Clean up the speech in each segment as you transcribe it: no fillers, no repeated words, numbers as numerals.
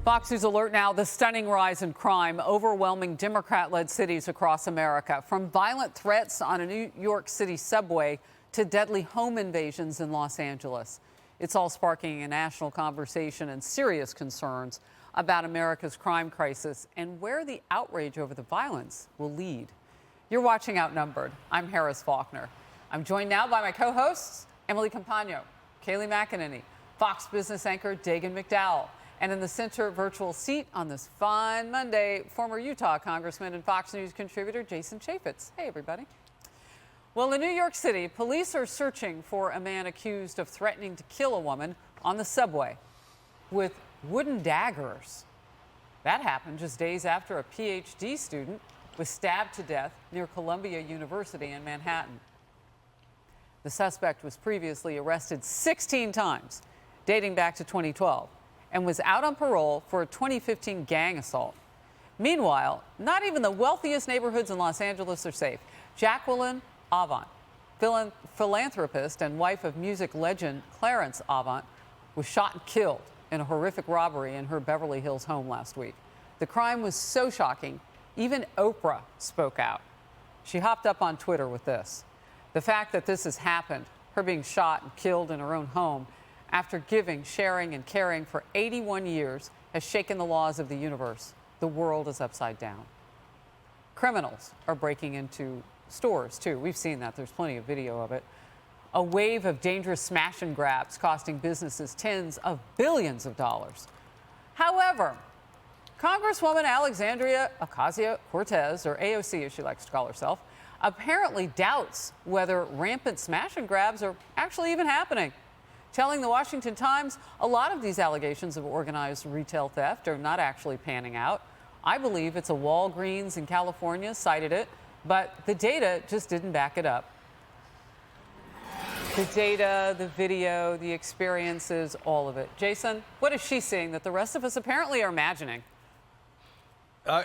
Fox News alert now, the stunning rise in crime overwhelming Democrat-led cities across America, from violent threats on a New York City subway to deadly home invasions in Los Angeles. It's all sparking a national conversation and serious concerns about America's crime crisis and where the outrage over the violence will lead. You're watching Outnumbered. I'm Harris Faulkner. I'm joined now by my co-hosts, Emily Compagno, Kayleigh McEnany, Fox Business anchor Dagan McDowell, and in the center virtual seat on this fine Monday, former Utah Congressman and Fox News contributor Jason Chaffetz. Hey, everybody. Well, in New York City, police are searching for a man accused of threatening to kill a woman on the subway with wooden daggers. That happened just days after a PhD student was stabbed to death near Columbia University in Manhattan. The suspect was previously arrested 16 times, dating back to 2012. And was out on parole for a 2015 gang assault. Meanwhile, not even the wealthiest neighborhoods in Los Angeles are safe. Jacqueline Avant, philanthropist and wife of music legend Clarence Avant, was shot and killed in a horrific robbery in her Beverly Hills home last week. The crime was so shocking, even Oprah spoke out. She hopped up on Twitter with this. The fact that this has happened, her being shot and killed in her own home, after giving, sharing, and caring for 81 years, has shaken the laws of the universe. The world is upside down. Criminals are breaking into stores, too. We've seen that. There's plenty of video of it. A wave of dangerous smash and grabs costing businesses tens of billions of dollars. However, Congresswoman Alexandria Ocasio-Cortez, or AOC as she likes to call herself, apparently doubts whether rampant smash and grabs are actually even happening. Telling the Washington Times, a lot of these allegations of organized retail theft are not actually panning out. I believe it's a Walgreens in California cited it, but the data just didn't back it up. The data, the video, the experiences, all of it. Jason, what is she seeing that the rest of us apparently are imagining?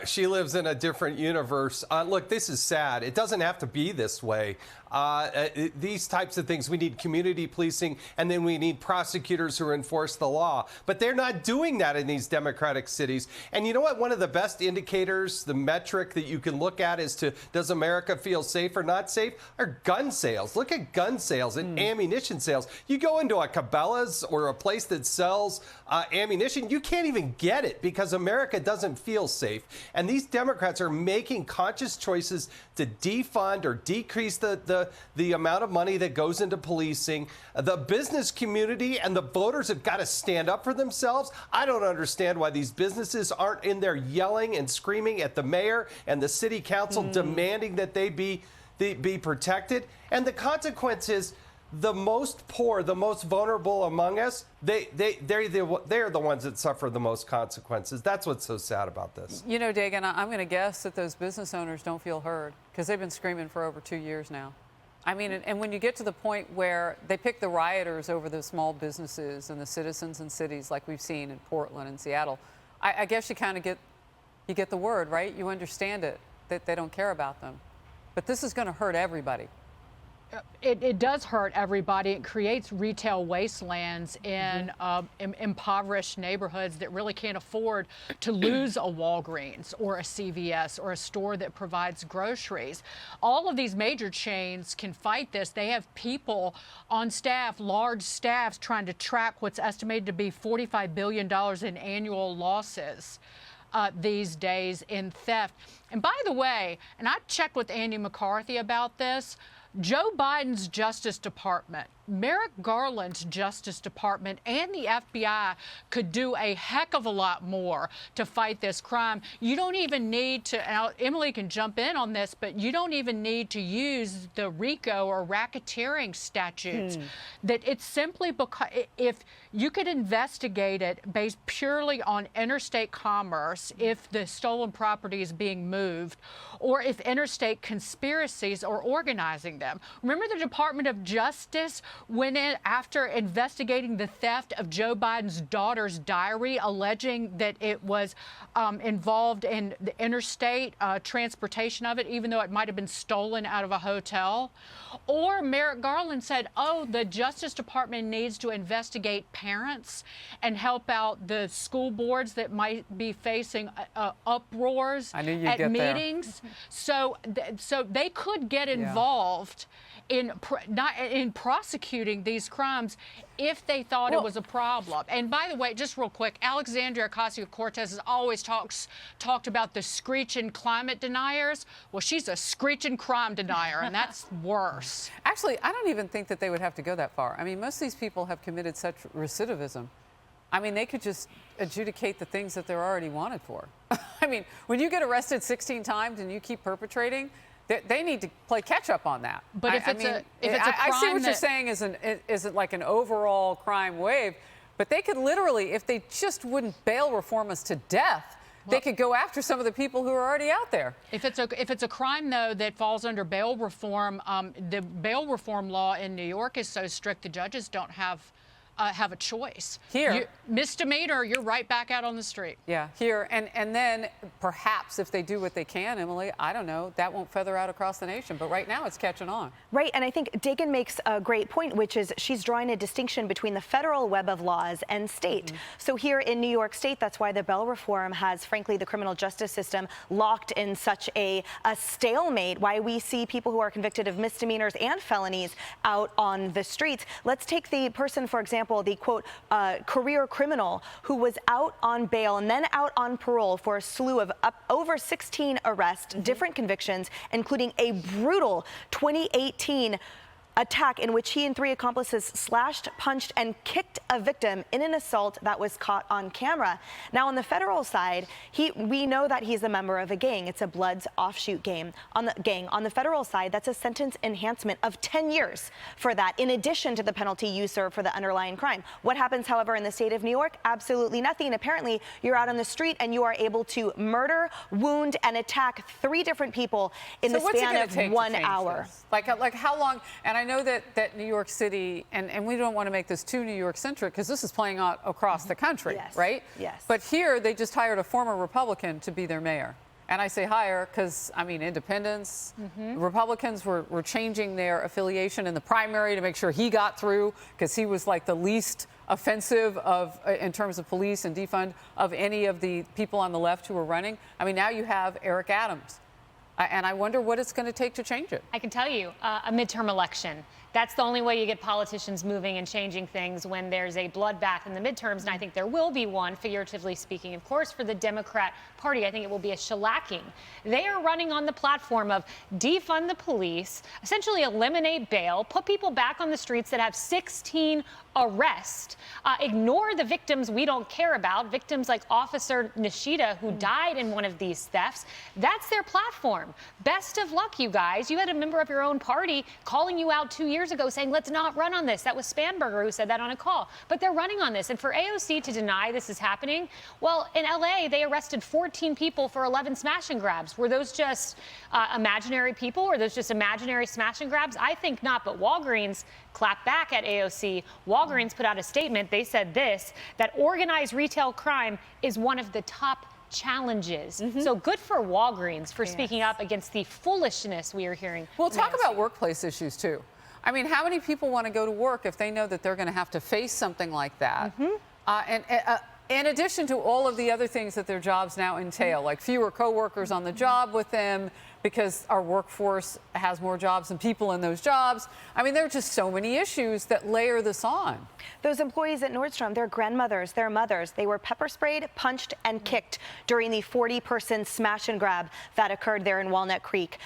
She lives in a different universe. Look, this is sad. It doesn't have to be this way. These types of things, we need community policing, and then we need prosecutors who enforce the law. But they're not doing that in these democratic cities. And you know what? One of the best indicators, the metric that you can look at as to does America feel safe or not safe, are gun sales. Look at gun sales and ammunition sales. You go into a Cabela's or a place that sells ammunition, you can't even get it because America doesn't feel safe. And these Democrats are making conscious choices to defund or decrease the amount of money that goes into policing. The business community and the voters have got to stand up for themselves. I don't understand why these businesses aren't in there yelling and screaming at the mayor and the city council demanding that they be protected. And the consequence is the most poor, the most vulnerable among us, they're the ones that suffer the most consequences. That's what's so sad about this. You know, Dagan, I'm going to guess that those business owners don't feel heard because they've been screaming for over 2 years now. I mean, and when you get to the point where they pick the rioters over the small businesses and the citizens in cities like we've seen in Portland and Seattle, I guess you kind of get the word, right? You understand it, that they don't care about them. But this is going to hurt everybody. It does hurt everybody. It creates retail wastelands in impoverished neighborhoods that really can't afford to lose a Walgreens or a CVS or a store that provides groceries. All of these major chains can fight this. They have people on staff, large staffs, trying to track what's estimated to be $45 billion in annual losses these days in theft. And by the way, and I checked with Andy McCarthy about this, Joe Biden's Justice Department, Merrick Garland's Justice Department, and the FBI could do a heck of a lot more to fight this crime. You don't even need to, and Emily can jump in on this, but you don't even need to use the RICO or racketeering statutes. That it's simply because if you could investigate it based purely on interstate commerce, if the stolen property is being moved, or if interstate conspiracies are organizing them. Remember, the Department of Justice went in after investigating the theft of Joe Biden's daughter's diary, alleging that it was involved in the interstate transportation of it, even though it might have been stolen out of a hotel. Or Merrick Garland said, oh, the Justice Department needs to investigate parents and help out the school boards that might be facing uproars at meetings. So they could get involved in prosecuting these crimes if they thought it was a problem. And by the way, just real quick, Alexandria Ocasio-Cortez has always talked about the screeching climate deniers. Well, she's a screeching crime denier, and that's worse. Actually, I don't even think that they would have to go that far. I mean, most of these people have committed such recidivism. I mean, they could just adjudicate the things that they're already wanted for. I mean, when you get arrested 16 times and you keep perpetrating, they need to play catch up on that. But if it's a crime, I see what you're saying isn't like an overall crime wave, but they could literally, if they just wouldn't bail reform us to death, they could go after some of the people who are already out there. If it's a crime, though, that falls under bail reform, the bail reform law in New York is so strict the judges don't have a choice. Here, misdemeanor, you're right back out on the street. Yeah, here. And then perhaps if they do what they can, Emily, I don't know, that won't feather out across the nation. But right now it's catching on. Right. And I think Dagan makes a great point, which is she's drawing a distinction between the federal web of laws and state. So here in New York State, that's why the bail reform has, frankly, the criminal justice system locked in such a stalemate, why we see people who are convicted of misdemeanors and felonies out on the streets. Let's take the person, for example, the quote career criminal who was out on bail and then out on parole for a slew of over 16 arrests, different convictions, including a brutal 2018 attack in which he and 3 accomplices slashed, punched, and kicked a victim in an assault that was caught on camera. Now, on the federal side, we know that he's a member of a gang. It's a Bloods offshoot gang. On the federal side, that's a sentence enhancement of 10 years for that, in addition to the penalty you serve for the underlying crime. What happens, however, in the state of New York? Absolutely nothing. Apparently, you're out on the street and you are able to murder, wound, and attack 3 different people in the span of 1 hour. Like how long? And I know that New York City, and we don't want to make this too New York-centric because this is playing out across the country, right? Yes. But here, they just hired a former Republican to be their mayor. And I say hire because, I mean, independents, Republicans were changing their affiliation in the primary to make sure he got through because he was like the least offensive in terms of police and defund of any of the people on the left who were running. I mean, now you have Eric Adams. And I wonder what it's going to take to change it. I can tell you, a midterm election. That's the only way you get politicians moving and changing things, when there's a bloodbath in the midterms. And I think there will be one, figuratively speaking, of course, for the Democrat Party. I think it will be a shellacking. They are running on the platform of defund the police, essentially eliminate bail, put people back on the streets that have 16 arrests, ignore the victims we don't care about, victims like Officer Nishida, who died in one of these thefts. That's their platform. Best of luck, you guys. You had a member of your own party calling you out 2 years ago saying, let's not run on this. That was Spanberger who said that on a call. But they're running on this. And for AOC to deny this is happening, well, in LA, they arrested 14 people for 11 smash and grabs. Were those just imaginary people? Or those just imaginary smash and grabs? I think not. But Walgreens clapped back at AOC. Walgreens put out a statement. They said this, that organized retail crime is one of the top challenges. So good for Walgreens for speaking up against the foolishness we are hearing. Well, talk about workplace issues, too. I mean, how many people want to go to work if they know that they're going to have to face something like that? And in addition to all of the other things that their jobs now entail, like fewer coworkers on the job with them, because our workforce has more jobs than people in those jobs. I mean, there are just so many issues that layer this on. Those employees at Nordstrom, their grandmothers, their mothers, they were pepper sprayed, punched, and kicked during the 40-person smash and grab that occurred there in Walnut Creek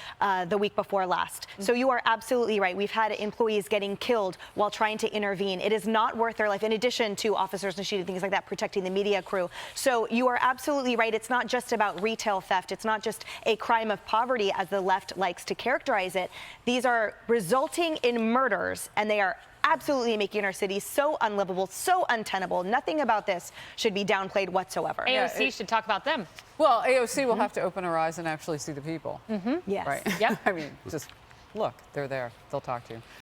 the week before last. So you are absolutely right. We've had employees getting killed while trying to intervene. It is not worth their life, in addition to officers and shooting, things like that, protecting the media crew. So you are absolutely right. It's not just about retail theft. It's not just a crime of poverty, as the left likes to characterize it. These are resulting in murders, and they are absolutely making our city so unlivable, so untenable. Nothing about this should be downplayed whatsoever. AOC should talk about them. Well, AOC will have to open her eyes and actually see the people. Yes. Right. Yep. I mean, just look, they're there. They'll talk to you.